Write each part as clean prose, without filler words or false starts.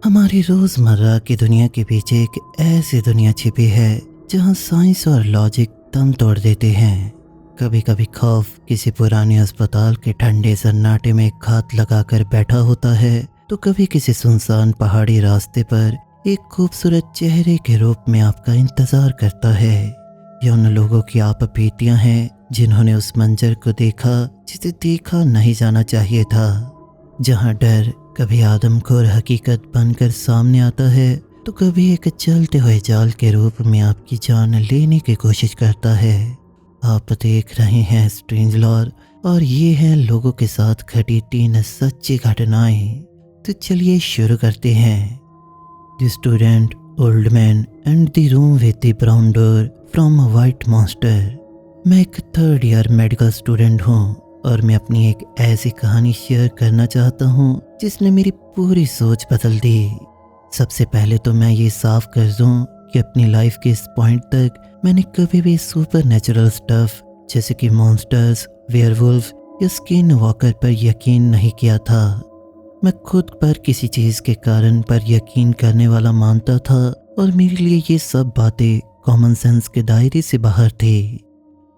हमारी रोजमर्रा की दुनिया के पीछे एक ऐसी दुनिया छिपी है जहां साइंस और लॉजिक दम तोड़ देते हैं। कभी कभी खौफ किसी पुराने अस्पताल के ठंडे सन्नाटे में घात लगाकर बैठा होता है, तो कभी किसी सुनसान पहाड़ी रास्ते पर एक खूबसूरत चेहरे के रूप में आपका इंतजार करता है। ये उन लोगों की आप बीतियां हैं जिन्होंने उस मंजर को देखा जिसे देखा नहीं जाना चाहिए था, जहां डर कभी आदमखोर हकीकत बनकर सामने आता है, तो कभी एक चलते हुए जाल के रूप में आपकी जान लेने की कोशिश करता है। आप देख रहे हैं स्ट्रेंज लॉर, और ये हैं लोगों के साथ घटी 3 सच्ची घटनाएं। तो चलिए शुरू करते हैं। The student, old man and the room with the brown door from white monster. मैं एक 3rd ईयर मेडिकल स्टूडेंट हूँ और मैं अपनी एक ऐसी कहानी शेयर करना चाहता हूँ जिसने मेरी पूरी सोच बदल दी। सबसे पहले तो मैं ये साफ कर दूँ कि अपनी लाइफ के इस पॉइंट तक मैंने कभी भी सुपर नेचुरल स्टफ जैसे कि मॉन्स्टर्स, वेयरवुल्फ या स्किन वॉकर पर यकीन नहीं किया था। मैं खुद पर किसी चीज़ के कारण पर यकीन करने वाला मानता था और मेरे लिए ये सब बातें कॉमन सेंस के दायरे से बाहर थी।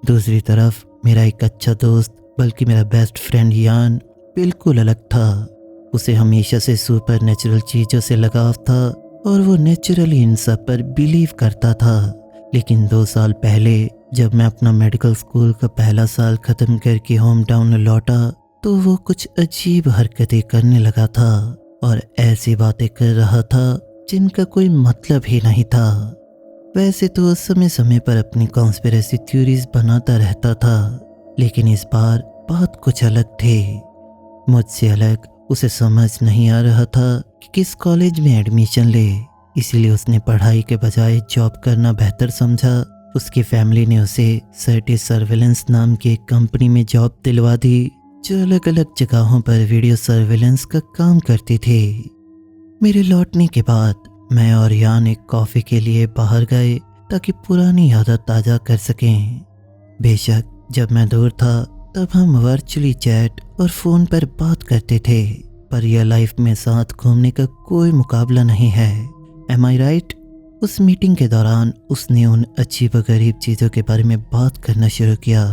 दूसरी तरफ मेरा एक अच्छा दोस्त, बल्कि मेरा बेस्ट फ्रेंड यान बिल्कुल अलग था। उसे हमेशा से सुपर नेचुरल चीज़ों से लगाव था और वो नेचुरली इन सब पर बिलीव करता था। लेकिन 2 साल पहले जब मैं अपना मेडिकल स्कूल का पहला साल ख़त्म करके होम टाउन लौटा, तो वो कुछ अजीब हरकतें करने लगा था और ऐसी बातें कर रहा था जिनका कोई मतलब ही नहीं था। वैसे तो समय समय पर अपनी कॉन्स्पिरेसी थ्योरीज बनाता रहता था, लेकिन इस बार बात कुछ अलग थी। मुझसे अलग उसे समझ नहीं आ रहा था कि किस कॉलेज में एडमिशन ले, इसीलिए उसने पढ़ाई के बजाय जॉब करना बेहतर समझा। उसकी फैमिली ने उसे सर्टी सर्वेलेंस नाम की एक कंपनी में जॉब दिलवा दी, जो अलग अलग जगहों पर वीडियो सर्वेलेंस का काम करती थी। मेरे लौटने के बाद मैं और यान एक कॉफ़ी के लिए बाहर गए ताकि पुरानी आदत ताज़ा कर सकें। बेशक जब मैं दूर था तब हम वर्चुअली चैट और फ़ोन पर बात करते थे, पर रियल लाइफ में साथ घूमने का कोई मुकाबला नहीं है। एम आई राइट? उस मीटिंग के दौरान उसने उन अजीब गरीब चीज़ों के बारे में बात करना शुरू किया।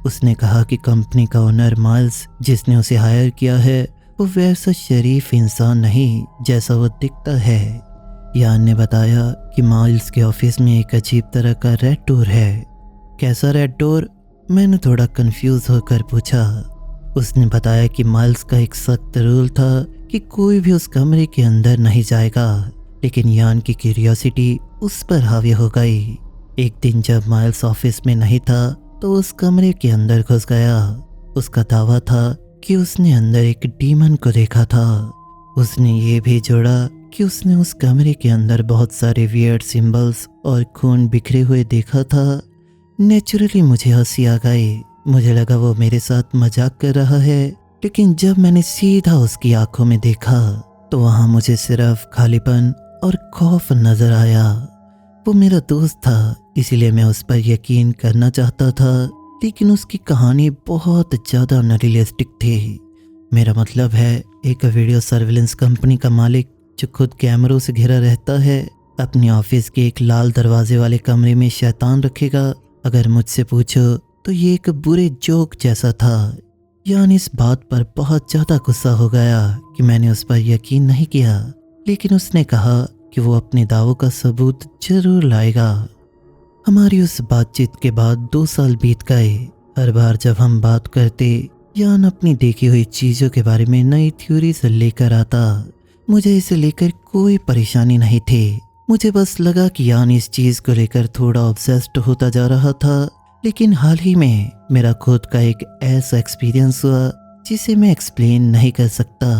उसने कहा कि कंपनी का ओनर माइल्स, जिसने उसे हायर किया है, वो वैसा शरीफ इंसान नहीं जैसा वो दिखता है। यान ने बताया कि माइल्स के ऑफिस में एक अजीब तरह का रेड डोर है। कैसा रेड डोर? मैंने थोड़ा कंफ्यूज होकर पूछा। उसने बताया कि माइल्स का एक सख्त रूल था कि कोई भी उस कमरे के अंदर नहीं जाएगा, लेकिन यान की क्यूरियोसिटी उस पर हावी हो गई। एक दिन जब माइल्स ऑफिस में नहीं था तो उस कमरे के अंदर घुस गया। उसका दावा था कि उसने अंदर एक डीमन को देखा था। उसने ये भी जोड़ा कि उसने उस कमरे के अंदर बहुत सारे वियर्ड सिंबल्स और खून बिखरे हुए देखा था। नेचुरली मुझे हंसी आ गई। मुझे लगा वो मेरे साथ मजाक कर रहा है, लेकिन जब मैंने सीधा उसकी आंखों में देखा तो वहाँ मुझे सिर्फ खालीपन और खौफ नजर आया। वो मेरा दोस्त था, इसीलिए मैं उस पर यकीन करना चाहता था, लेकिन उसकी कहानी बहुत ज़्यादा अनरियलिस्टिक थी। मेरा मतलब है, एक वीडियो सर्विलेंस कंपनी का मालिक जो खुद कैमरों से घिरा रहता है, अपने ऑफिस के एक लाल दरवाजे वाले कमरे में शैतान रखेगा। अगर मुझसे पूछो तो ये एक बुरे जोक जैसा था। यानी इस बात पर बहुत ज़्यादा गुस्सा हो गया कि मैंने उस पर यकीन नहीं किया, लेकिन उसने कहा कि वो अपने दावों का सबूत जरूर लाएगा। हमारी उस बातचीत के बाद 2 साल बीत गए। हर बार जब हम बात करते, यान अपनी देखी हुई चीज़ों के बारे में नई थ्योरीज लेकर आता। मुझे इसे लेकर कोई परेशानी नहीं थी। मुझे बस लगा कि यान इस चीज़ को लेकर थोड़ा ऑब्सेस्ड होता जा रहा था। लेकिन हाल ही में मेरा खुद का एक ऐसा एक्सपीरियंस हुआ जिसे मैं एक्सप्लेन नहीं कर सकता।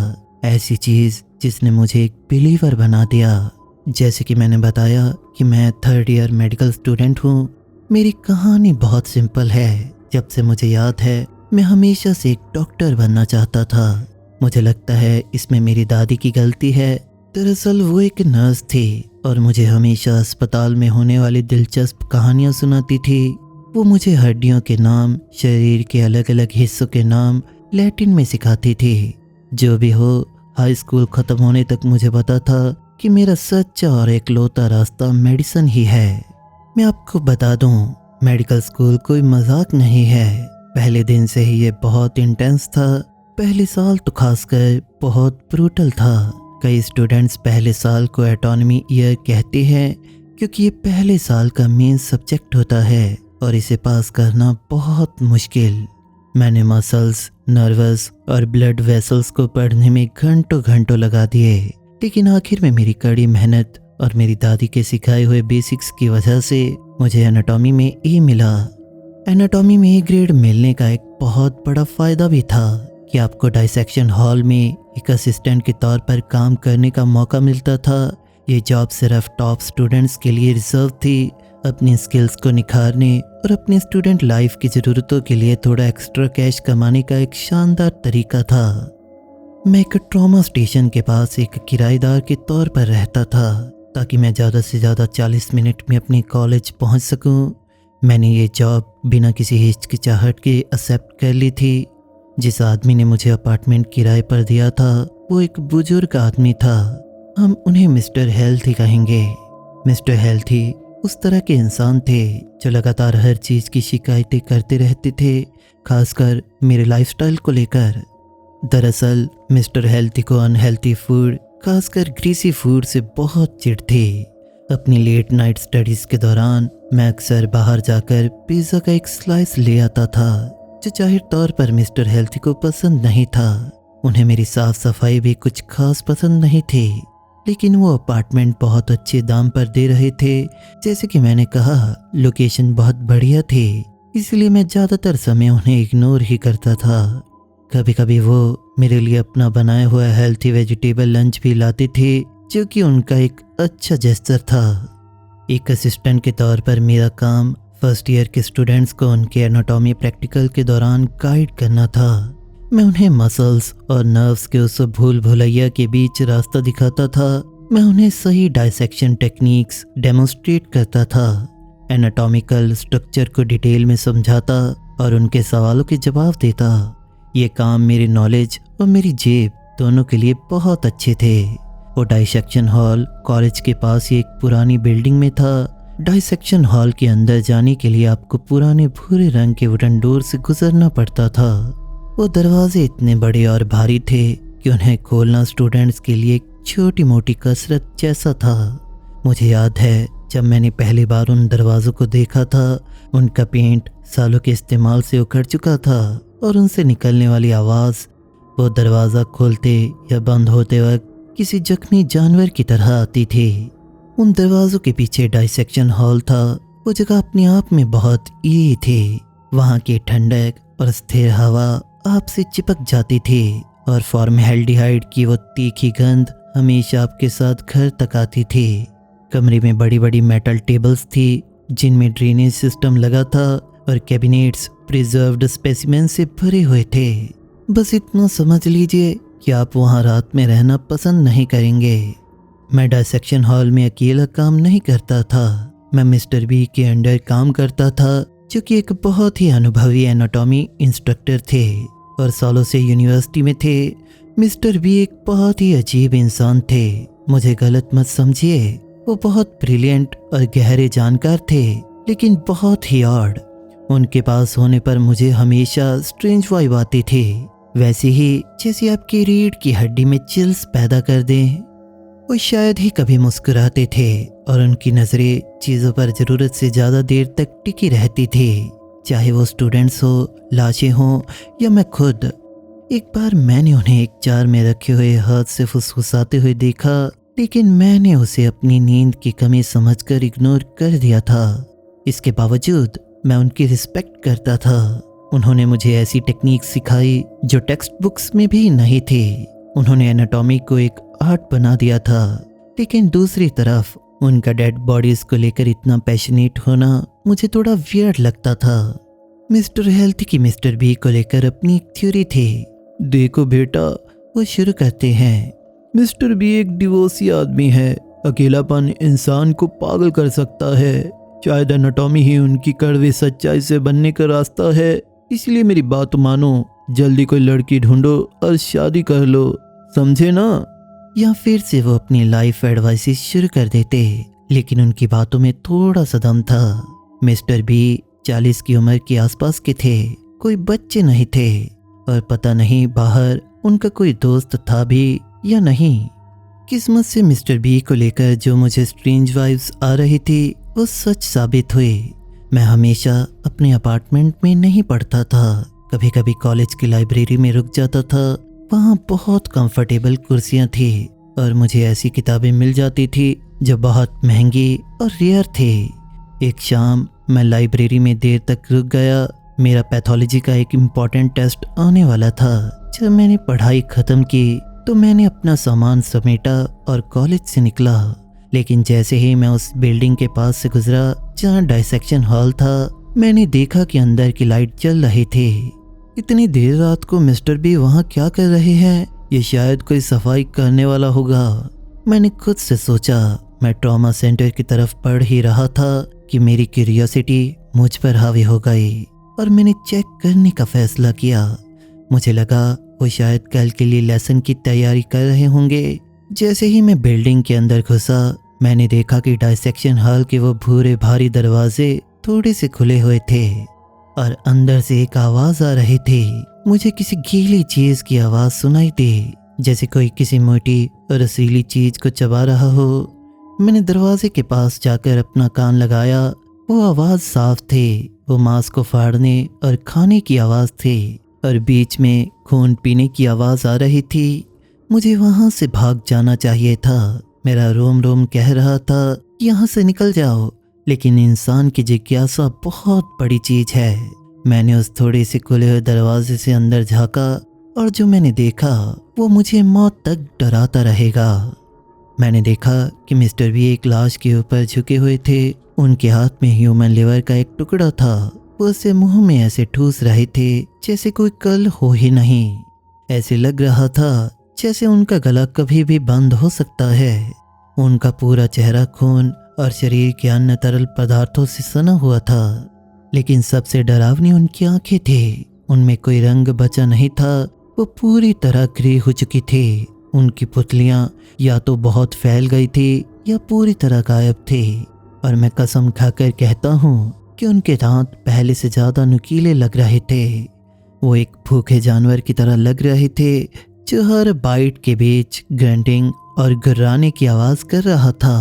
ऐसी चीज़ जिसने मुझे एक बिलीवर बना दिया। जैसे कि मैंने बताया कि मैं 3rd ईयर मेडिकल स्टूडेंट हूँ। मेरी कहानी बहुत सिंपल है। जब से मुझे याद है, मैं हमेशा से एक डॉक्टर बनना चाहता था। मुझे लगता है इसमें मेरी दादी की गलती है। दरअसल वो एक नर्स थी और मुझे हमेशा अस्पताल में होने वाली दिलचस्प कहानियाँ सुनाती थी। वो मुझे हड्डियों के नाम, शरीर के अलग अलग हिस्सों के नाम लैटिन में सिखाती थी। जो भी हो, हाई स्कूल ख़त्म होने तक मुझे पता था कि मेरा सच्चा और एकलौता रास्ता मेडिसिन ही है। मैं आपको बता दूं, मेडिकल स्कूल कोई मजाक नहीं है। पहले दिन से ही ये बहुत इंटेंस था। पहले साल तो खासकर बहुत ब्रूटल था। कई स्टूडेंट्स पहले साल को ऑटोनॉमी ईयर कहते हैं क्योंकि ये पहले साल का मेन सब्जेक्ट होता है और इसे पास करना बहुत मुश्किल। मैंने मसल्स, नर्वस और ब्लड वेसल्स को पढ़ने में घंटों घंटों लगा दिए, लेकिन आखिर में मेरी कड़ी मेहनत और मेरी दादी के सिखाए हुए बेसिक्स की वजह से मुझे एनाटॉमी में ए मिला। एनाटॉमी में ए ग्रेड मिलने का एक बहुत बड़ा फ़ायदा भी था कि आपको डाइसेक्शन हॉल में एक असिस्टेंट के तौर पर काम करने का मौका मिलता था। ये जॉब सिर्फ टॉप स्टूडेंट्स के लिए रिजर्व थी। अपनी स्किल्स को निखारने और अपनी स्टूडेंट लाइफ की ज़रूरतों के लिए थोड़ा एक्स्ट्रा कैश कमाने का एक शानदार तरीका था। मैं एक ट्रॉमा स्टेशन के पास एक किराएदार के तौर पर रहता था ताकि मैं ज़्यादा से ज़्यादा 40 मिनट में अपने कॉलेज पहुंच सकूं। मैंने ये जॉब बिना किसी हिचकिचाहट के एक्सेप्ट कर ली थी। जिस आदमी ने मुझे अपार्टमेंट किराए पर दिया था वो एक बुजुर्ग आदमी था। हम उन्हें मिस्टर हेल्थी कहेंगे। मिस्टर हेल्थी उस तरह के इंसान थे जो लगातार हर चीज़ की शिकायतें करते रहते थे, खासकर मेरे लाइफस्टाइल को लेकर। दरअसल मिस्टर हेल्थी को अनहेल्थी फूड, खासकर ग्रीसी फूड से बहुत चिढ़ थी। अपनी लेट नाइट स्टडीज़ के दौरान मैं अक्सर बाहर जाकर पिज़्ज़ा का एक स्लाइस ले आता था, जो जाहिर तौर पर मिस्टर हेल्थी को पसंद नहीं था। उन्हें मेरी साफ सफाई भी कुछ खास पसंद नहीं थी, लेकिन वो अपार्टमेंट बहुत अच्छे दाम पर दे रहे थे। जैसे कि मैंने कहा, लोकेशन बहुत बढ़िया थी, इसलिए मैं ज़्यादातर समय उन्हें इग्नोर ही करता था। कभी कभी वो मेरे लिए अपना बनाया हुआ हेल्थी वेजिटेबल लंच भी लाते थे, जो कि उनका एक अच्छा जेस्चर था। एक असिस्टेंट के तौर पर मेरा काम फर्स्ट ईयर के स्टूडेंट्स को उनके एनाटॉमी प्रैक्टिकल के दौरान गाइड करना था। मैं उन्हें मसल्स और नर्व्स के उस भूल भुलैया के बीच रास्ता दिखाता था। मैं उन्हें सही डाइसेक्शन टेक्निक्स डेमोन्स्ट्रेट करता था, एनाटॉमिकल स्ट्रक्चर को डिटेल में समझाता और उनके सवालों के जवाब देता। ये काम मेरे नॉलेज और मेरी जेब दोनों के लिए बहुत अच्छे थे। वो डाइसेक्शन हॉल कॉलेज के पास ही एक पुरानी बिल्डिंग में था। डाइसेक्शन हॉल के अंदर जाने के लिए आपको पुराने भूरे रंग के वुडन डोर से गुजरना पड़ता था। वो दरवाजे इतने बड़े और भारी थे कि उन्हें खोलना स्टूडेंट्स के लिए एक छोटी मोटी कसरत जैसा था। मुझे याद है जब मैंने पहली बार उन दरवाज़ों को देखा था, उनका पेंट सालों के इस्तेमाल से उखड़ चुका था और उनसे निकलने वाली आवाज़ वो दरवाज़ा खोलते या बंद होते वक्त किसी जख्मी जानवर की तरह आती थी। उन दरवाज़ों के पीछे डाइसेक्शन हॉल था। वो जगह अपने आप में बहुत ईरी थी। वहाँ की ठंडक और स्थिर हवा आपसे चिपक जाती थी और फॉर्मल्डिहाइड की वो तीखी गंध हमेशा आपके साथ घर तक आती थी। कमरे में बड़ी बड़ी मेटल टेबल्स थी जिनमें ड्रेनेज सिस्टम लगा था और कैबिनेट्स प्रिजर्व्ड स्पेसिमेन से भरे हुए थे। बस इतना समझ लीजिए कि आप वहाँ रात में रहना पसंद नहीं करेंगे। मैं डाइसेक्शन हॉल में अकेला काम नहीं करता था। मैं मिस्टर बी के अंडर काम करता था, जो कि एक बहुत ही अनुभवी एनाटॉमी इंस्ट्रक्टर थे और सालों से यूनिवर्सिटी में थे। मिस्टर बी एक बहुत ही अजीब इंसान थे। मुझे गलत मत समझिए, वो बहुत ब्रिलियंट और गहरे जानकार थे, लेकिन बहुत ही ऑड। उनके पास होने पर मुझे हमेशा स्ट्रेंज वाइब आती थी, वैसे ही जैसे आपकी रीढ़ की हड्डी में चिल्स पैदा कर दें। वो शायद ही कभी मुस्कुराते थे और उनकी नज़रें चीज़ों पर ज़रूरत से ज़्यादा देर तक टिकी रहती थी, चाहे वो स्टूडेंट्स हो, लाशें हों या मैं खुद। एक बार मैंने उन्हें एक जार में रखे हुए हाथ से फुसफुसाते हुए देखा, लेकिन मैंने उसे अपनी नींद की कमी समझकर इग्नोर कर दिया था। इसके बावजूद मैं उनकी रिस्पेक्ट करता था। उन्होंने मुझे ऐसी टेक्निक सिखाई जो टेक्स्ट बुक्स में भी नहीं थी। उन्होंने एनाटॉमी को एक आर्ट बना दिया था, लेकिन दूसरी तरफ उनका डेड बॉडीज को लेकर इतना पैशनेट होना मुझे थोड़ा वियर्ड लगता था। मिस्टर हेल्थ की मिस्टर बी को लेकर अपनी एक थ्योरी थी। देखो बेटा, वो शुरू करते हैं, मिस्टर बी एक डिवोर्सी आदमी है। अकेलापन इंसान को पागल कर सकता है। शायद एनाटॉमी ही उनकी कड़वी सच्चाई से बनने का रास्ता है। इसलिए मेरी बात मानो, जल्दी कोई लड़की ढूंढो और शादी कर लो। समझे ना। या फिर से वो अपनी लाइफ एडवाइस शुरू कर देते, लेकिन उनकी बातों में थोड़ा सा दम था। मिस्टर बी 40 की उम्र के आसपास के थे, कोई बच्चे नहीं थे, और पता नहीं बाहर उनका कोई दोस्त था भी या नहीं। किस्मत से मिस्टर बी को लेकर जो मुझे स्ट्रेंज वाइब्स आ रही थी वो सच साबित हुई। मैं हमेशा अपने अपार्टमेंट में नहीं पढ़ता था, कभी कभी कॉलेज की लाइब्रेरी में रुक जाता था। वहाँ बहुत कंफर्टेबल कुर्सियाँ थी और मुझे ऐसी किताबें मिल जाती थी जो बहुत महंगी और रेयर थे। एक शाम मैं लाइब्रेरी में देर तक रुक गया। मेरा पैथोलॉजी का एक इम्पॉर्टेंट टेस्ट आने वाला था। जब मैंने पढ़ाई खत्म की तो मैंने अपना सामान समेटा और कॉलेज से निकला। लेकिन जैसे ही मैं उस बिल्डिंग के पास से गुजरा जहाँ डाइसेक्शन हॉल था, मैंने देखा कि अंदर की लाइट जल रही थी। इतनी देर रात को मिस्टर बी वहाँ क्या कर रहे हैं? ये शायद कोई सफाई करने वाला होगा, मैंने खुद से सोचा। मैं ट्रॉमा सेंटर की तरफ पढ़ ही रहा था कि मेरी क्यूरियोसिटी मुझ पर हावी हो गई और मैंने चेक करने का फैसला किया। मुझे लगा वो शायद कल के लिए लेसन की तैयारी कर रहे होंगे। जैसे ही मैं बिल्डिंग के अंदर घुसा, मैंने देखा कि डाइसेक्शन हॉल के वो भूरे भारी दरवाजे थोड़े से खुले हुए थे और अंदर से एक आवाज आ रही थी। मुझे किसी गीली चीज की आवाज सुनाई दी, जैसे कोई किसी मोटी और रसीली चीज को चबा रहा हो। मैंने दरवाजे के पास जाकर अपना कान लगाया। वो आवाज साफ थी। वो मांस को फाड़ने और खाने की आवाज थी और बीच में खून पीने की आवाज आ रही थी। मुझे वहां से भाग जाना चाहिए था। मेरा रोम रोम कह रहा था यहाँ से निकल जाओ, लेकिन इंसान की जिज्ञासा बहुत बड़ी चीज है। मैंने उस थोड़े से खुले हुए दरवाजे से अंदर झांका और जो मैंने देखा वो मुझे मौत तक डराता रहेगा। मैंने देखा कि मिस्टर बी एक लाश के ऊपर झुके हुए थे। उनके हाथ में ह्यूमन लिवर का एक टुकड़ा था। वो उसे मुंह में ऐसे ठूस रहे थे जैसे कोई कल हो ही नहीं। ऐसे लग रहा था जैसे उनका गला कभी भी बंद हो सकता है। उनका पूरा चेहरा खून और शरीर के अन्य तरल पदार्थों से सना हुआ था, लेकिन सबसे डरावनी उनकी आंखें थी। उनमें कोई रंग बचा नहीं था। वो पूरी तरह ग्रे हो चुकी थी। उनकी पुतलियां या तो बहुत फैल गई थी या पूरी तरह गायब थी। और मैं कसम खाकर कहता हूँ कि उनके दांत पहले से ज्यादा नुकीले लग रहे थे। वो एक भूखे जानवर की तरह लग रहे थे जो हर बाइट के बीच ग्रंटिंग और गुर्राने की आवाज कर रहा था।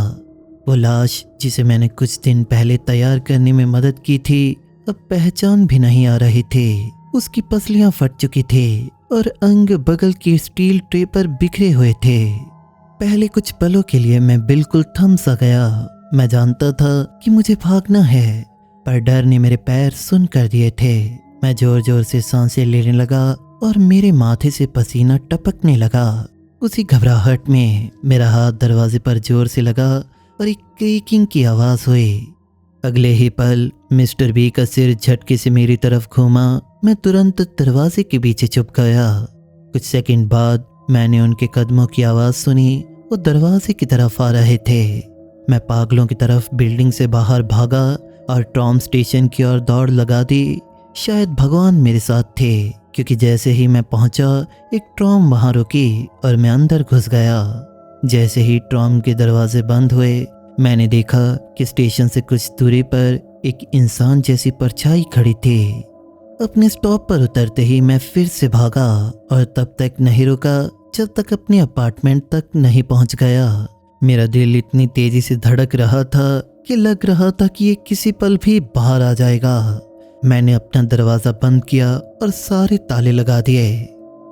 वो लाश जिसे मैंने कुछ दिन पहले तैयार करने में मदद की थी, अब पहचान भी नहीं आ रही थी। उसकी पसलियां फट चुकी थी और अंग बगल की स्टील ट्रे पर बिखरे हुए थे। पहले कुछ पलों के लिए मैं बिल्कुल थम सा गया। मैं जानता था कि मुझे भागना है, पर डर ने मेरे पैर सुन कर दिए थे। मैं जोर जोर से सांसें लेने लगा और मेरे माथे से पसीना टपकने लगा। उसी घबराहट में मेरा हाथ दरवाजे पर जोर से लगा और एक क्रीकिंग की आवाज हुई। अगले ही पल मिस्टर बी का सिर झटके से मेरी तरफ घूमा। मैं तुरंत दरवाजे के पीछे छुप गया। कुछ सेकंड बाद मैंने उनके कदमों की आवाज सुनी। वो दरवाजे की तरफ आ रहे थे। मैं पागलों की तरफ बिल्डिंग से बाहर भागा और ट्राम स्टेशन की ओर दौड़ लगा दी। शायद भगवान मेरे साथ थे, क्योंकि जैसे ही मैं पहुंचा एक ट्राम वहां रुकी और मैं अंदर घुस गया। जैसे ही ट्राम के दरवाजे बंद हुए, मैंने देखा कि स्टेशन से कुछ दूरी पर एक इंसान जैसी परछाई खड़ी थी। अपने स्टॉप पर उतरते ही मैं फिर से भागा और तब तक नहीं रुका जब तक अपने अपार्टमेंट तक नहीं पहुंच गया। मेरा दिल इतनी तेजी से धड़क रहा था कि लग रहा था कि ये किसी पल भी बाहर आ जाएगा। मैंने अपना दरवाजा बंद किया और सारे ताले लगा दिए।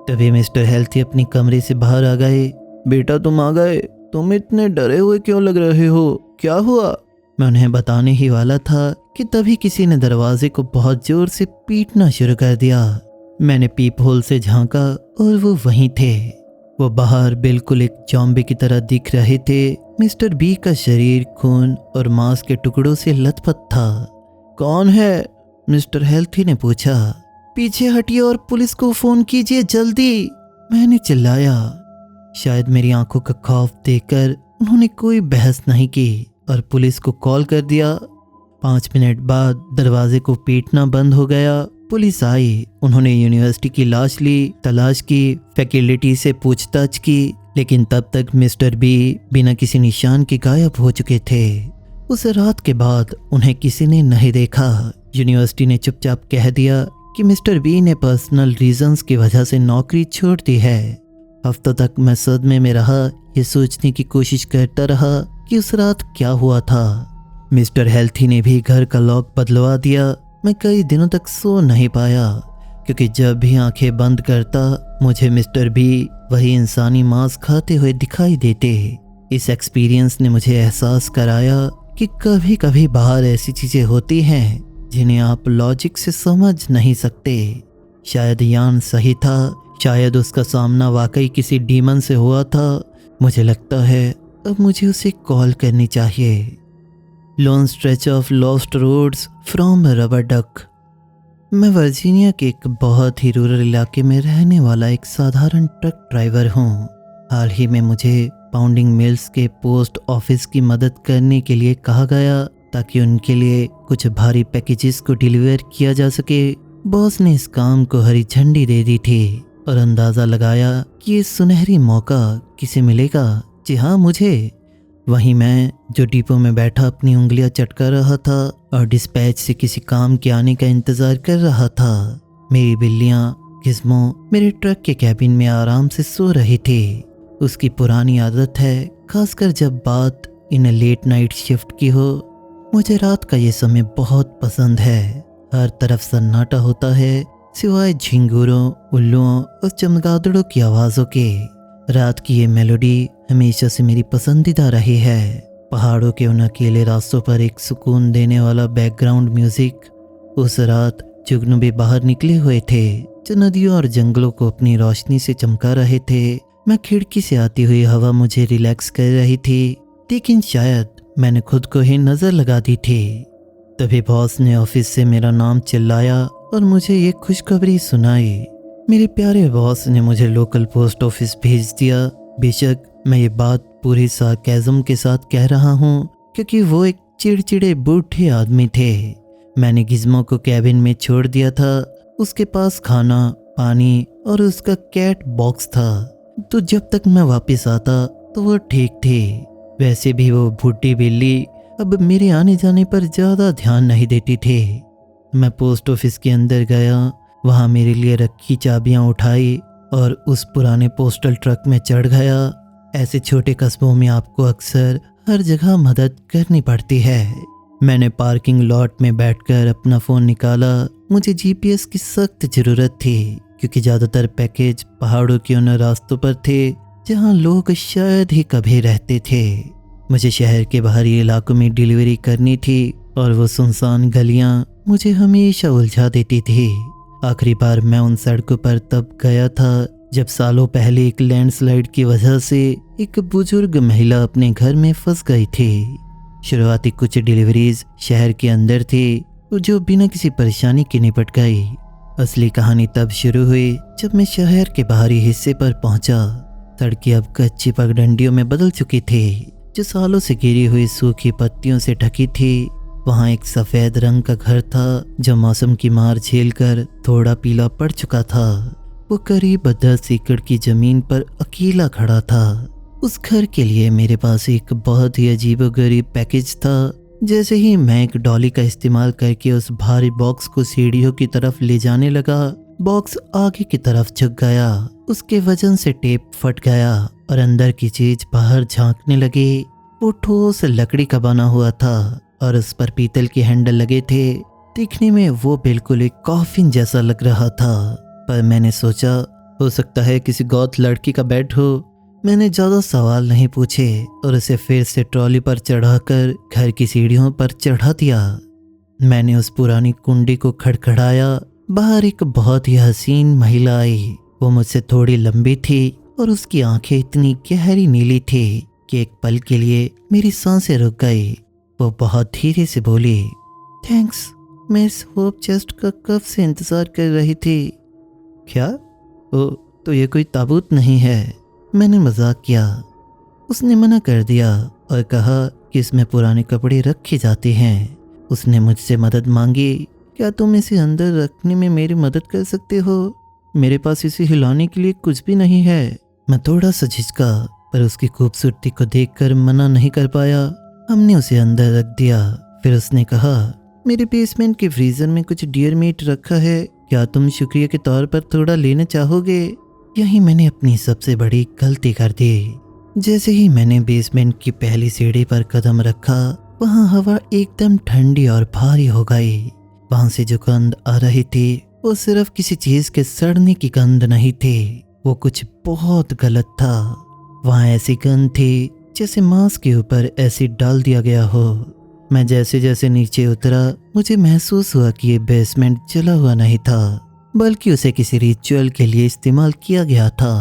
तभी मिस्टर हेल्थी अपने कमरे से बाहर आ गए। बेटा तुम आ गए, तुम इतने डरे हुए क्यों लग रहे हो, क्या हुआ? मैं उन्हें बताने ही वाला था कि तभी किसी ने दरवाजे को बहुत जोर से पीटना शुरू कर दिया। मैंने पीप होल से झांका और वो वहीं थे। वो बाहर बिल्कुल एक ज़ॉम्बी की तरह दिख रहे थे। मिस्टर बी का शरीर खून और मांस के टुकड़ों से लथपथ था। कौन है? मिस्टर हेल्थी ने पूछा। पीछे हटिए और पुलिस को फोन कीजिए जल्दी, मैंने चिल्लाया। शायद मेरी आंखों का खौफ देखकर उन्होंने कोई बहस नहीं की और पुलिस को कॉल कर दिया। 5 मिनट बाद दरवाजे को पीटना बंद हो गया। पुलिस आई, उन्होंने यूनिवर्सिटी की लाश ली, तलाश की, फैकल्टी से पूछताछ की, लेकिन तब तक मिस्टर बी बिना किसी निशान के गायब हो चुके थे। उस रात के बाद उन्हें किसी ने नहीं देखा। यूनिवर्सिटी ने चुपचाप कह दिया कि मिस्टर बी ने पर्सनल रीजंस की वजह से नौकरी छोड़ दी है। हफ्तों तक मैं सदमे में रहा, ये सोचने की कोशिश करता रहा कि उस रात क्या हुआ था। मिस्टर हेल्थी ने भी घर का लॉक बदलवा दिया। मैं कई दिनों तक सो नहीं पाया, क्योंकि जब भी आंखें बंद करता मुझे मिस्टर बी वही इंसानी मांस खाते हुए दिखाई देते। इस एक्सपीरियंस ने मुझे एहसास कराया कि कभी कभी बाहर ऐसी चीजें होती हैं जिन्हें आप लॉजिक से समझ नहीं सकते। शायद यान सही था, शायद उसका सामना वाकई किसी डीमन से हुआ था। मुझे लगता है अब मुझे उसे कॉल करनी चाहिए। Long stretch of lost roads from rubber duck. मैं वर्जीनिया के एक बहुत ही रूरल इलाके में रहने वाला एक साधारण ट्रक ड्राइवर हूँ। हाल ही में मुझे पाउंडिंग मिल्स के पोस्ट ऑफिस की मदद करने के लिए कहा गया ताकि उनके लिए कुछ भारी पैकेजेस को डिलीवर किया जा सके। बॉस ने इस काम को हरी झंडी दे दी थी और अंदाज़ा लगाया कि ये सुनहरी मौका किसे मिलेगा। जी हाँ, मुझे। वहीं मैं जो डिपो में बैठा अपनी उंगलियां चटका रहा था और डिस्पैच से किसी काम के आने का इंतज़ार कर रहा था। मेरी बिल्लियां गिज़्मो मेरे ट्रक के कैबिन में आराम से सो रही थी। उसकी पुरानी आदत है, खासकर जब बात इन लेट नाइट शिफ्ट की हो। मुझे रात का ये समय बहुत पसंद है। हर तरफ सन्नाटा होता है सिवाय झिंगुरों, उल्लुओं और चमगादड़ों की आवाज़ों के। रात की ये मेलोडी हमेशा से मेरी पसंदीदा रही है। पहाड़ों के उन अकेले रास्तों पर एक सुकून देने वाला बैकग्राउंड म्यूजिक। उस रात जुगनू भी बाहर निकले हुए थे, जो नदियों और जंगलों को अपनी रोशनी से चमका रहे थे। मैं खिड़की से आती हुई हवा मुझे रिलैक्स कर रही थी, लेकिन शायद मैंने खुद को ही नजर लगा दी थी। तभी बॉस ने ऑफिस से मेरा नाम चिल्लाया और मुझे ये खुशखबरी सुनाई। मेरे प्यारे बॉस ने मुझे लोकल पोस्ट ऑफिस भेज दिया। बेशक मैं ये बात पूरी सार्केज़म के साथ कह रहा हूँ, क्योंकि वो एक चिड़चिड़े बूढ़े आदमी थे। मैंने गिज़्मो को कैबिन में छोड़ दिया था। उसके पास खाना, पानी और उसका कैट बॉक्स था, तो जब तक मैं वापस आता तो वो ठीक थी। वैसे भी वो बूढ़ी बिल्ली अब मेरे आने जाने पर ज़्यादा ध्यान नहीं देती थी। मैं पोस्ट ऑफिस के अंदर गया, वहाँ मेरे लिए रखी चाबियाँ उठाई और उस पुराने पोस्टल ट्रक में चढ़ गया। ऐसे छोटे कस्बों में आपको अक्सर हर जगह मदद करनी पड़ती है। मैंने पार्किंग लॉट में बैठकर अपना फ़ोन निकाला। मुझे जीपीएस की सख्त ज़रूरत थी, क्योंकि ज़्यादातर पैकेज पहाड़ों के उन रास्तों पर थे जहाँ लोग शायद ही कभी रहते थे। मुझे शहर के बाहरी इलाकों में डिलीवरी करनी थी और वो सुनसान गलियाँ मुझे हमेशा उलझा देती थी। आखिरी बार मैं उन सड़कों पर तब गया था जब सालों पहले एक लैंडस्लाइड की वजह से एक बुजुर्ग महिला अपने घर में फंस गई थी। शुरुआती कुछ डिलीवरीज शहर के अंदर थी, जो बिना किसी परेशानी के निपट गई। असली कहानी तब शुरू हुई जब मैं शहर के बाहरी हिस्से पर पहुंचा। सड़कें अब कच्ची पगडंडियों में बदल चुकी थी, जो सालों से गिरी हुई सूखी पत्तियों से ढकी थी। वहाँ एक सफ़ेद रंग का घर था, जो मौसम की मार झेलकर थोड़ा पीला पड़ चुका था। वो करीब 10 एकड़ की ज़मीन पर अकेला खड़ा था। उस घर के लिए मेरे पास एक बहुत ही अजीबोगरीब पैकेज था। जैसे ही मैं एक डॉली का इस्तेमाल करके उस भारी बॉक्स को सीढ़ियों की तरफ ले जाने लगा, बॉक्स आगे की तरफ झुक गया। उसके वजन से टेप फट गया और अंदर की चीज बाहर झांकने लगी। वो ठोस लकड़ी का बना हुआ था और उस पर पीतल के हैंडल लगे थे। दिखने में वो बिल्कुल एक कॉफिन जैसा लग रहा था, पर मैंने सोचा हो सकता है किसी गौत लड़की का बेड हो। मैंने ज़्यादा सवाल नहीं पूछे और उसे फिर से ट्रॉली पर चढ़ाकर घर की सीढ़ियों पर चढ़ा दिया। मैंने उस पुरानी कुंडी को खड़खड़ाया। बाहर एक बहुत ही हसीन महिला आई। वो मुझसे थोड़ी लंबी थी और उसकी आंखें इतनी गहरी नीली थी कि एक पल के लिए मेरी सांसें रुक गई। वो बहुत धीरे से बोली, थैंक्स, मैं इस होप चेस्ट का कब से इंतज़ार कर रही थी। क्या? ओ, तो ये कोई ताबूत नहीं है, मैंने मजाक किया। उसने मना कर दिया और कहा कि इसमें पुराने कपड़े रखे जाते हैं। उसने मुझसे मदद मांगी क्या तुम इसे अंदर रखने में मेरी मदद कर सकते हो? मेरे पास इसे हिलाने के लिए कुछ भी नहीं है। मैं थोड़ा सा झिझका, पर उसकी खूबसूरती को देखकर मना नहीं कर पाया। हमने उसे अंदर रख दिया। फिर उसने कहा, मेरे बेसमेंट के फ्रीजर में कुछ डियर मीट रखा है, क्या तुम शुक्रिया के तौर पर थोड़ा लेना चाहोगे? यही मैंने अपनी सबसे बड़ी गलती कर दी। जैसे ही मैंने बेसमेंट की पहली सीढ़ी पर कदम रखा, वहाँ हवा एकदम ठंडी और भारी हो गई। वहाँ से जो गंध आ रही थी वो सिर्फ किसी चीज के सड़ने की गंध नहीं थी, वो कुछ बहुत गलत था। वहाँ ऐसी गंध थी जैसे मांस के ऊपर एसिड डाल दिया गया हो। मैं जैसे जैसे नीचे उतरा, मुझे महसूस हुआ कि ये बेसमेंट जला हुआ नहीं था, बल्कि उसे किसी रिचुअल के लिए इस्तेमाल किया गया था।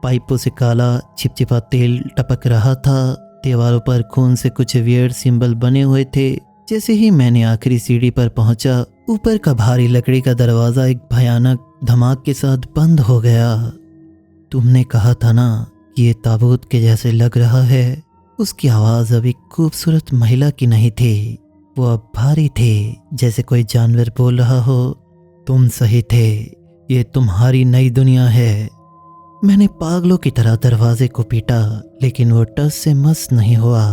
पाइपों से काला चिपचिपा तेल टपक रहा था। दीवारों पर खून से कुछ वियर्ड सिंबल बने हुए थे। जैसे ही मैंने आखिरी सीढ़ी पर पहुंचा, ऊपर का भारी लकड़ी का दरवाजा एक भयानक धमाक के साथ बंद हो गया। तुमने कहा था ना कि ये ताबूत के जैसे लग रहा है। उसकी आवाज़ अब एक खूबसूरत महिला की नहीं थी, वो अब भारी थे, जैसे कोई जानवर बोल रहा हो। तुम सही थे, ये तुम्हारी नई दुनिया है। मैंने पागलों की तरह दरवाजे को पीटा, लेकिन वो टस से मस नहीं हुआ।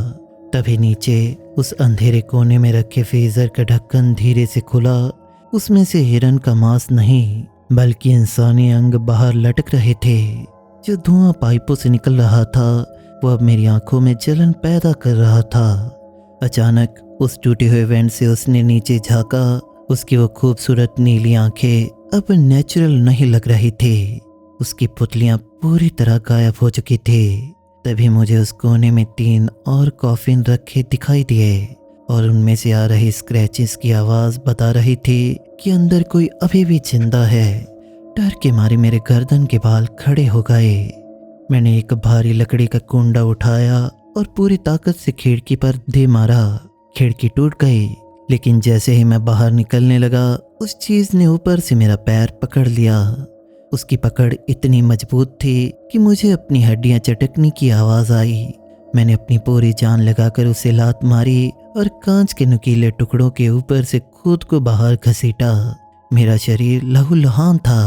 तभी नीचे उस अंधेरे कोने में रखे फ्रीजर का ढक्कन धीरे से खुला। उसमें से हिरन का मांस नहीं, बल्कि इंसानी अंग बाहर लटक रहे थे। जो धुआं पाइपों से निकल रहा था वो अब मेरी आंखों में जलन पैदा कर रहा था। अचानक उस टूटे हुए वेंट से उसने नीचे झांका। उसकी वो खूबसूरत नीली आंखें अब नेचुरल नहीं लग रही थी। उसकी पुतलियां पूरी तरह गायब हो चुकी थी। तभी मुझे उस कोने में 3 और कॉफिन रखे दिखाई दिए और उनमें से आ रही स्क्रैचेस की आवाज़ बता रही थी कि अंदर कोई अभी भी जिंदा है। डर के मारे मेरे गर्दन के बाल खड़े हो गए। मैंने एक भारी लकड़ी का कुंडा उठाया और पूरी ताकत से खिड़की पर दे मारा। खिड़की टूट गई, लेकिन जैसे ही मैं बाहर निकलने लगा, उस चीज ने ऊपर से मेरा पैर पकड़ लिया। उसकी पकड़ इतनी मजबूत थी कि मुझे अपनी हड्डियां चटकने की आवाज आई। मैंने अपनी पूरी जान लगाकर उसे लात मारी और कांच के नुकीले टुकड़ों के ऊपर से खुद को बाहर घसीटा। मेरा शरीर लहूलुहान था।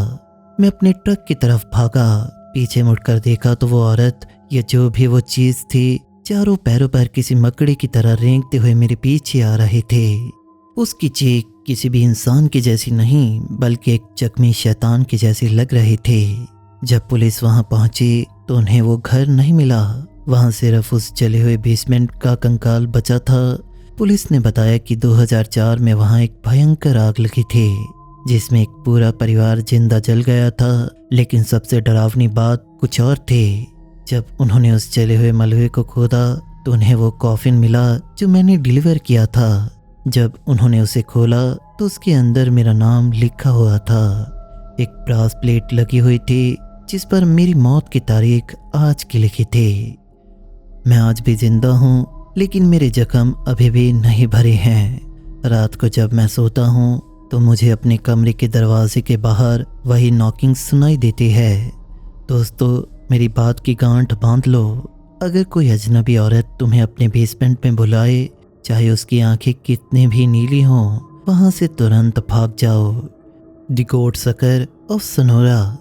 मैं अपने ट्रक की तरफ भागा। पीछे मुड़कर देखा तो वो औरत या जो भी वो चीज थी, चारों पैरों पर किसी मकड़ी की तरह रेंगते हुए मेरे पीछे आ रहे थे। उसकी चीख किसी भी इंसान की जैसी नहीं, बल्कि एक जख्मी शैतान की जैसी लग रही थी। जब पुलिस वहां पहुंची तो उन्हें वो घर नहीं मिला। वहां सिर्फ उस जले हुए बेसमेंट का कंकाल बचा था। पुलिस ने बताया कि 2004 में वहां एक भयंकर आग लगी थी, जिसमें एक पूरा परिवार जिंदा जल गया था। लेकिन सबसे डरावनी बात कुछ और थी। जब उन्होंने उस जले हुए मलबे को खोदा तो उन्हें वो कॉफिन मिला जो मैंने डिलीवर किया था। जब उन्होंने उसे खोला तो उसके अंदर मेरा नाम लिखा हुआ था। एक ब्रास प्लेट लगी हुई थी जिस पर मेरी मौत की तारीख आज की लिखी थी। मैं आज भी जिंदा हूँ, लेकिन मेरे जख्म अभी भी नहीं भरे हैं। रात को जब मैं सोता हूँ तो मुझे अपने कमरे के दरवाजे के बाहर वही नॉकिंग सुनाई देती है। दोस्तों, मेरी बात की गांठ बांध लो। अगर कोई अजनबी औरत तुम्हें अपने बेसमेंट में बुलाए, चाहे उसकी आंखें कितनी भी नीली हों, वहां से तुरंत भाग जाओ। The goat sucker of Sonora.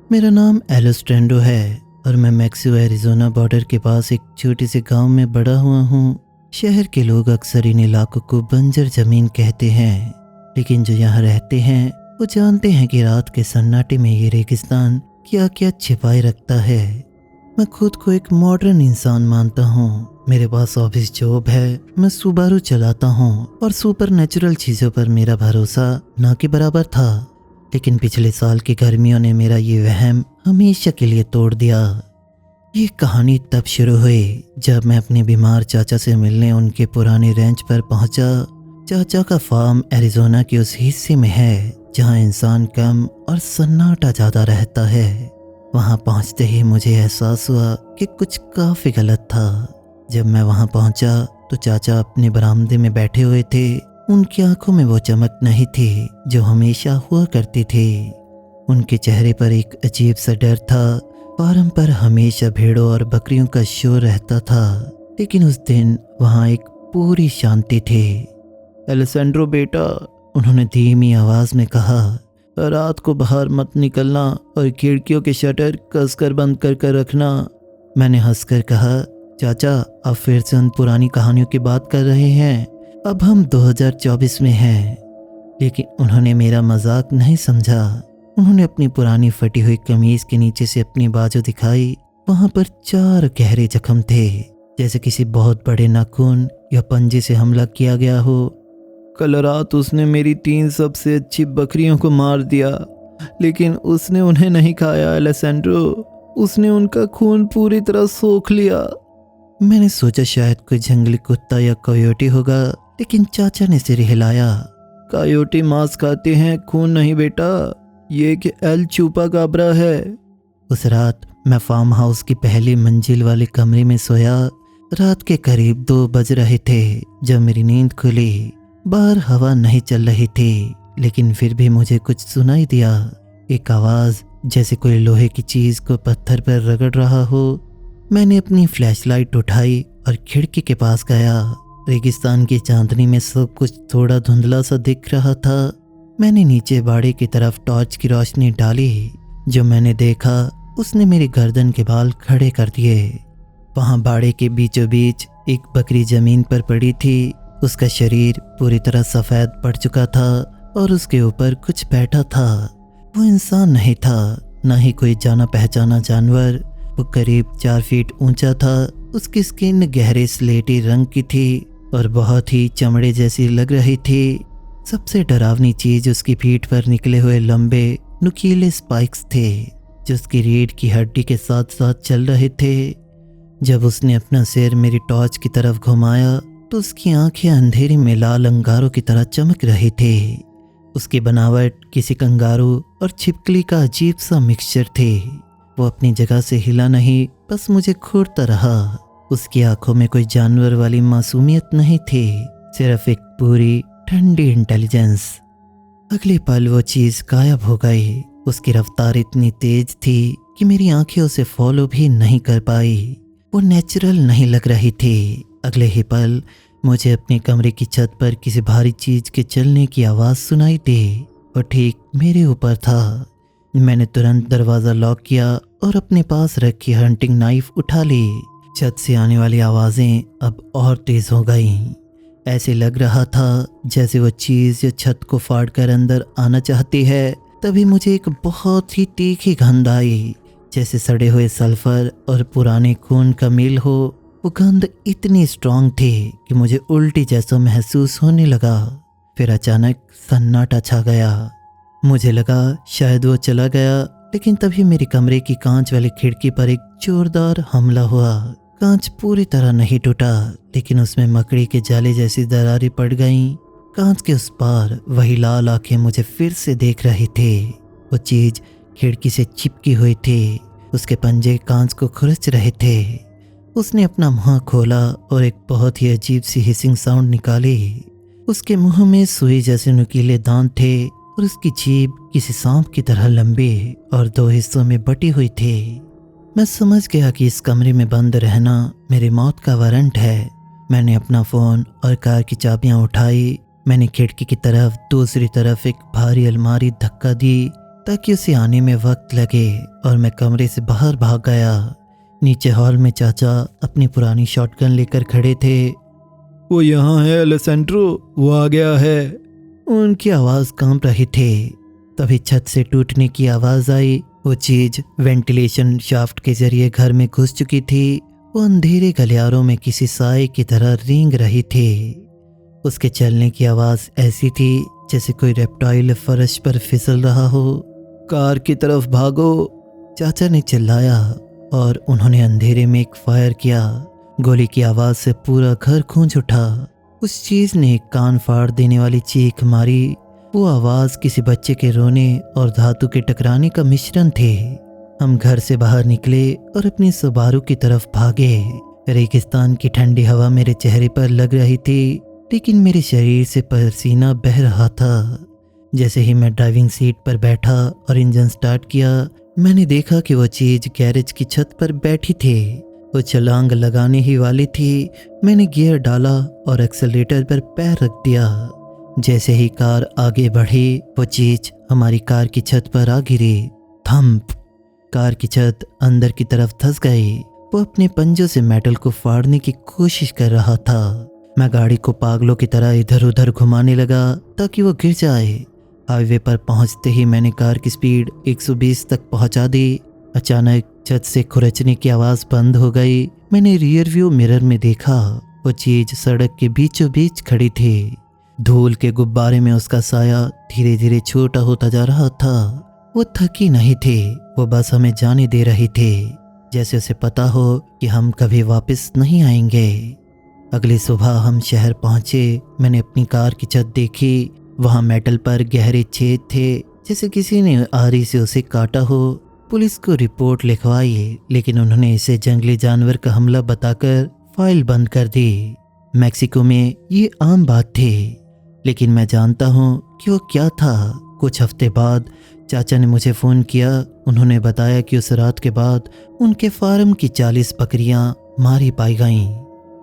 मेरा नाम एलोस्ट्रेंडो है और मैं मैक्सिको एरिजोना बॉर्डर के पास एक छोटे से गांव में बड़ा हुआ हूँ। शहर के लोग अक्सर इन इलाकों को बंजर जमीन कहते हैं, लेकिन जो यहाँ रहते हैं वो जानते हैं कि रात के सन्नाटे में ये रेगिस्तान क्या क्या छिपाए रखता है। मैं खुद को एक मॉडर्न इंसान मानता हूँ। मेरे पास ऑफिस जॉब है, मैं सुबारू चलाता हूँ और सुपर नेचुरल चीज़ों पर मेरा भरोसा ना के बराबर था। लेकिन पिछले साल की गर्मियों ने मेरा ये वहम हमेशा के लिए तोड़ दिया। ये कहानी तब शुरू हुई जब मैं अपने बीमार चाचा से मिलने उनके पुराने रेंच पर पहुंचा। चाचा का फार्म एरिजोना के उस हिस्से में है जहां इंसान कम और सन्नाटा ज़्यादा रहता है। वहां पहुंचते ही मुझे एहसास हुआ कि कुछ काफ़ी गलत था। जब मैं वहां पहुंचा तो चाचा अपने बरामदे में बैठे हुए थे। उनकी आंखों में वो चमक नहीं थी जो हमेशा हुआ करती थी। उनके चेहरे पर एक अजीब सा डर था। फार्म पर हमेशा भेड़ों और बकरियों का शोर रहता था, लेकिन उस दिन वहाँ एक पूरी शांति थी। एलेसेंड्रो बेटा, उन्होंने धीमी आवाज में कहा, रात को बाहर मत निकलना और खिड़कियों के शटर कसकर बंद कर रखना। मैंने हंसकर कहा, चाचा आप फिर से उन पुरानी कहानियों की बात कर रहे हैं, अब हम 2024 में हैं। लेकिन उन्होंने मेरा मजाक नहीं समझा। उन्होंने अपनी पुरानी फटी हुई कमीज के नीचे से अपनी बाजू दिखाई। वहां पर 4 गहरे जख्म थे, जैसे किसी बहुत बड़े नाखून या पंजे से हमला किया गया हो। कल रात उसने मेरी 3 सबसे अच्छी बकरियों को मार दिया, लेकिन उसने उन्हें नहीं खाया एलेसेंड्रो, उसने उनका खून पूरी तरह सोख लिया। मैंने सोचा शायद कोई जंगली कुत्ता या कोयोटी होगा, लेकिन चाचा ने सिर हिलाया। कोयोटी मांस खाते हैं, खून नहीं बेटा, ये एक एल चुपाकाब्रा है। उस रात मैं फार्म हाउस की पहली मंजिल वाले कमरे में सोया। रात के करीब 2 बज रहे थे जब मेरी नींद खुली। बाहर हवा नहीं चल रही थी, लेकिन फिर भी मुझे कुछ सुनाई दिया। एक आवाज जैसे कोई लोहे की चीज को पत्थर पर रगड़ रहा हो। मैंने अपनी फ्लैशलाइट उठाई और खिड़की के पास गया। रेगिस्तान की चांदनी में सब कुछ थोड़ा धुंधला सा दिख रहा था। मैंने नीचे बाड़े की तरफ टॉर्च की रोशनी डाली। जो मैंने देखा उसने मेरी गर्दन के बाल खड़े कर दिए। वहां बाड़े के बीचों बीच एक बकरी जमीन पर पड़ी थी। उसका शरीर पूरी तरह सफ़ेद पड़ चुका था और उसके ऊपर कुछ बैठा था। वो इंसान नहीं था, ना ही कोई जाना पहचाना जानवर। वो करीब 4 फीट ऊंचा था। उसकी स्किन गहरे स्लेटी रंग की थी और बहुत ही चमड़े जैसी लग रही थी। सबसे डरावनी चीज उसकी पीठ पर निकले हुए लंबे नुकीले स्पाइक्स थे, जो उसकी रीढ़ की हड्डी के साथ साथ चल रहे थे। जब उसने अपना सिर मेरी टॉर्च की तरफ घुमाया तो उसकी आंखें अंधेरे में लाल अंगारों की तरह चमक रही थी। उसकी बनावट किसी कंगारू और छिपकली का अजीब सा मिक्सचर थी। वो अपनी जगह से हिला नहीं, बस मुझे घूरता रहा। उसकी आंखों में कोई जानवर वाली मासूमियत नहीं थी, सिर्फ एक पूरी ठंडी इंटेलिजेंस। अगले पल वो चीज गायब हो गई। उसकी रफ्तार इतनी तेज थी कि मेरी आंखें उसे फॉलो भी नहीं कर पाई। वो नेचुरल नहीं लग रही थी। अगले ही पल मुझे अपने कमरे की छत पर किसी भारी चीज के चलने की आवाज सुनाई दी। वो ठीक मेरे ऊपर था। मैंने तुरंत दरवाजा लॉक किया और अपने पास रखी हंटिंग नाइफ उठा ली। छत से आने वाली आवाजें अब और तेज हो गईं। ऐसे लग रहा था जैसे वो चीज जो छत को फाड़ कर अंदर आना चाहती है। तभी मुझे एक बहुत ही तीखी गंध आई, जैसे सड़े हुए सल्फर और पुराने खून का मेल हो। वो गंध इतनी स्ट्रांग थी कि मुझे उल्टी जैसा महसूस होने लगा। फिर अचानक सन्नाटा छा गया। मुझे लगा शायद वो चला गया, लेकिन तभी मेरे कमरे की कांच वाली खिड़की पर एक जोरदार हमला हुआ। कांच पूरी तरह नहीं टूटा, लेकिन उसमें मकड़ी के जाले जैसी दरारें पड़ गईं। कांच के उस पार वही लाल आंखें मुझे फिर से देख रही थी। वो चीज खिड़की से चिपकी हुई थी। उसके पंजे कांच को खुरच रहे थे। उसने अपना मुंह खोला और एक बहुत ही अजीब सी हिसिंग साउंड निकाली। उसके मुंह में सुई जैसे नुकीले दांत थे और उसकी जीभ किसी सांप की तरह लंबी और 2 हिस्सों में बटी हुई थी। मैं समझ गया कि इस कमरे में बंद रहना मेरी मौत का वारंट है। मैंने अपना फ़ोन और कार की चाबियां उठाई। मैंने खिड़की की तरफ दूसरी तरफ एक भारी अलमारी धक्का दी ताकि उसे आने में वक्त लगे, और मैं कमरे से बाहर भाग गया। नीचे हॉल में चाचा अपनी पुरानी शॉटगन लेकर खड़े थे। वो यहाँ है एलेसेंड्रो, वो आ गया है। उनकी आवाज़ कांप रही थी। तभी छत से टूटने की आवाज़ आई। वो चीज़ वेंटिलेशन शाफ्ट के जरिए घर में घुस चुकी थी। वो अंधेरे गलियारों में किसी साए की तरह रेंग रही थी। उसके चलने की आवाज़ ऐसी थी जैसे कोई रेप्टाइल फर्श पर फिसल रहा हो। कार की तरफ भागो, चाचा ने चिल्लाया और उन्होंने अंधेरे में एक फायर किया। गोली की आवाज़ से पूरा घर गूंज उठा। उस चीज़ ने एक कान फाड़ देने वाली चीख मारी। वो आवाज़ किसी बच्चे के रोने और धातु के टकराने का मिश्रण थे। हम घर से बाहर निकले और अपनी सुबारू की तरफ भागे। रेगिस्तान की ठंडी हवा मेरे चेहरे पर लग रही थी, लेकिन मेरे शरीर से पसीना बह रहा था। जैसे ही मैं ड्राइविंग सीट पर बैठा और इंजन स्टार्ट किया, मैंने देखा कि वो चीज़ गैरेज की छत पर बैठी थी। वो छलांग लगाने ही वाली थी। मैंने गियर डाला और एक्सेलरेटर पर पैर रख दिया। जैसे ही कार आगे बढ़ी वो चीज हमारी कार की छत पर आ गिरी। थम्प! कार की छत अंदर की तरफ धंस गई। वो अपने पंजों से मेटल को फाड़ने की कोशिश कर रहा था। मैं गाड़ी को पागलों की तरह इधर उधर घुमाने लगा ताकि वो गिर जाए। हाईवे पर पहुंचते ही मैंने कार की स्पीड 120 तक पहुंचा दी। अचानक छत से खुरचने की आवाज़ बंद हो गई। मैंने रियर व्यू मिरर में देखा, वो चीज सड़क के बीचों बीच खड़ी थी। धूल के गुब्बारे में उसका साया धीरे धीरे छोटा होता जा रहा था। वो थकी नहीं थी, वो बस हमें जाने दे रही थी, जैसे उसे पता हो कि हम कभी वापस नहीं आएंगे। अगली सुबह हम शहर पहुंचे। मैंने अपनी कार की छत देखी, वहां मेटल पर गहरे छेद थे, जैसे किसी ने आरी से उसे काटा हो। पुलिस को रिपोर्ट लिखवाई, लेकिन उन्होंने इसे जंगली जानवर का हमला बताकर फाइल बंद कर दी। मैक्सिको में ये आम बात थी, लेकिन मैं जानता हूँ कि वो क्या था। कुछ हफ्ते बाद चाचा ने मुझे फ़ोन किया। उन्होंने बताया कि उस रात के बाद उनके फार्म की 40 बकरियां मारी पाई गईं।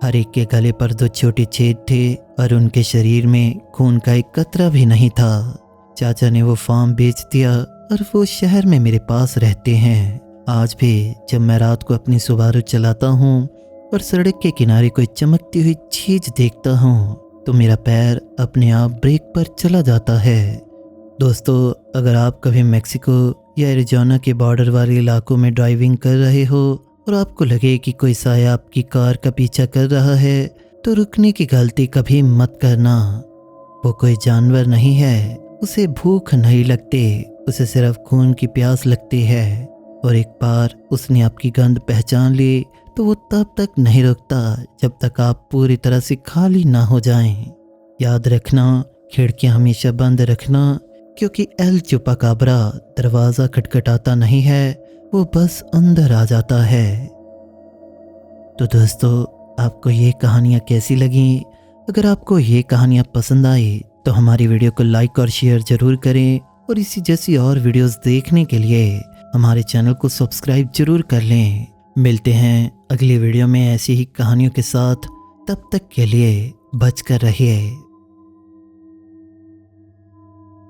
हर एक के गले पर 2 छोटे छेद थे और उनके शरीर में खून का एक कतरा भी नहीं था। चाचा ने वो फार्म बेच दिया और वो शहर में मेरे पास रहते हैं। आज भी जब मैं रात को अपनी सुबारू चलाता हूँ और सड़क के किनारे कोई चमकती हुई चीज देखता हूँ तो मेरा पैर अपने आप ब्रेक पर चला जाता है। दोस्तों, अगर आप कभी मैक्सिको या एरिज़ोना के बॉर्डर वाले इलाकों में ड्राइविंग कर रहे हो और आपको लगे कि कोई साया आपकी कार का पीछा कर रहा है, तो रुकने की गलती कभी मत करना। वो कोई जानवर नहीं है, उसे भूख नहीं लगती, उसे सिर्फ खून की प्यास लगती है। और एक बार उसने आपकी गंध पहचान ली तो वो तब तक नहीं रुकता जब तक आप पूरी तरह से खाली ना हो जाएं। याद रखना, खिड़कियां हमेशा बंद रखना, क्योंकि एल चुपाकाब्रा दरवाज़ा खटखटाता नहीं है, वो बस अंदर आ जाता है। तो दोस्तों, आपको ये कहानियाँ कैसी लगीं? अगर आपको ये कहानियाँ पसंद आई तो हमारी वीडियो को लाइक और शेयर ज़रूर करें, और इसी जैसी और वीडियोस देखने के लिए हमारे चैनल को सब्सक्राइब जरूर कर लें। मिलते हैं अगली वीडियो में ऐसी ही कहानियों के साथ। तब तक के लिए बचकर रहिए।